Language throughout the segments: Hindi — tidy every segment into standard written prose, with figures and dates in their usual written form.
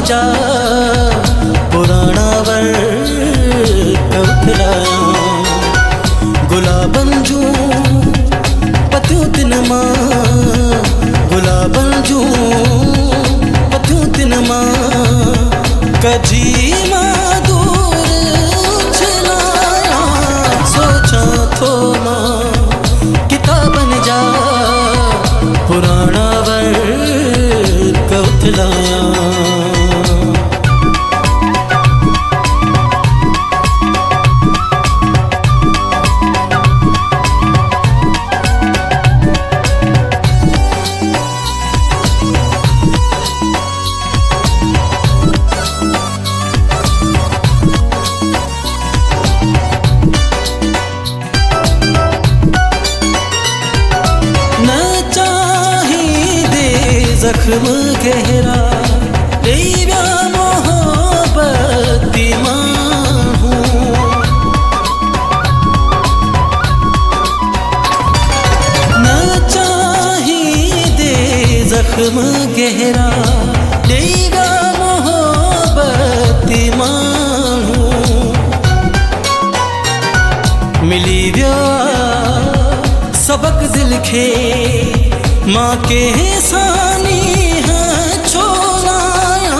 जा पुराना वर कवथलाया गुलाबन जू पतियों तिन मां गुलाबन जू पतियों तिन मां कजी मां दूर छलाया सोचा थो मां किताबन जा पुराना वर कवथलाया जख्म गहरा तेरा मोहब्बत माहूं न चाहिए जख्म गहरा तेरा मोहब्बत माहूं मिली व्या सबक दिल खे मां के सानी है छोलाया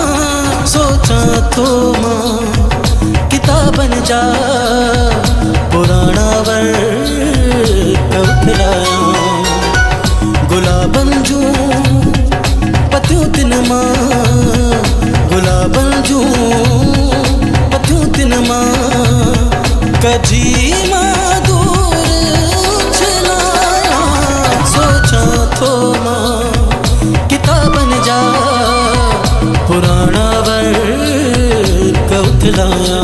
सोचा तो मां किताबन जा पुराना वर कवथलाया गुलाबन जू पतियों तिन मां गुलाबन जू पतियों तिन मां कजी मां दूर छलाया सोचा थो मां किताबन जा पुराना वर कवथलाया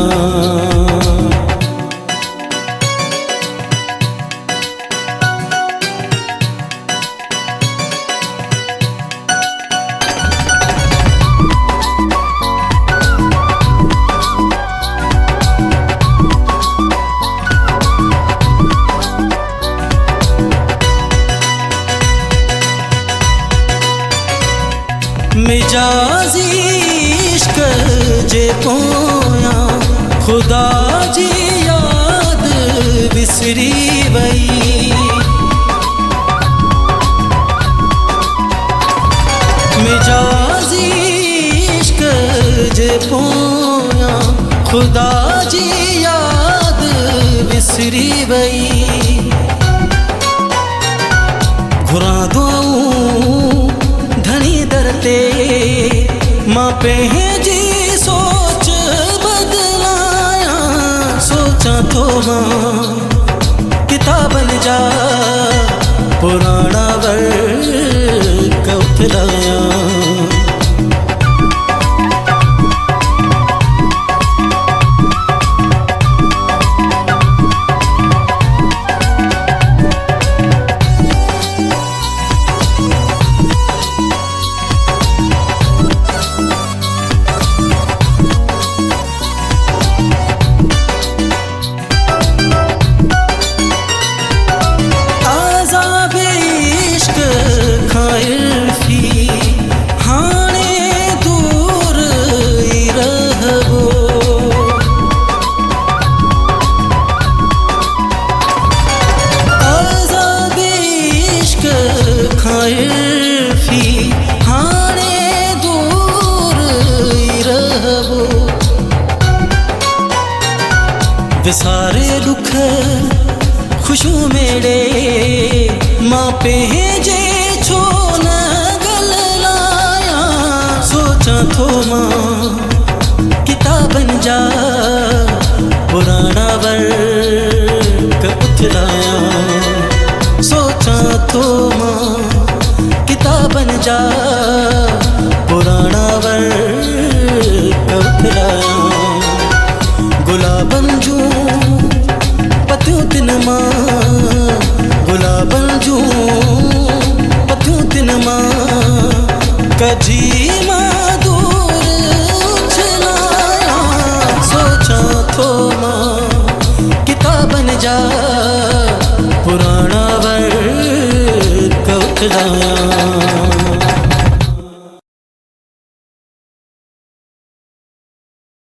मिजाजी इश्क जे पोया खुदा जी याद विसरी वई मिजाजी इश्क जे पोया खुदा जी याद विसरी वई घुरा दूं धनी दरते मां पंहिंजी सोच बदलाया सोचा थो मां किताबन जा पुराना वर कवथलाया विसारे दुख खुशू मेरे मां पंहिंजे छो न गल लाया सोचा थो मां किताबन जा पुराना वर कवथलाया सोचा थो मां किताबन जा पुराना वर कवथलाया गुलाबन जू पतियों तिन मां गुलाबन जू पतियों तिन मां कजी मां दूर छलाया सोचा थो मां किताबन जा पुराना वर कवथलाया।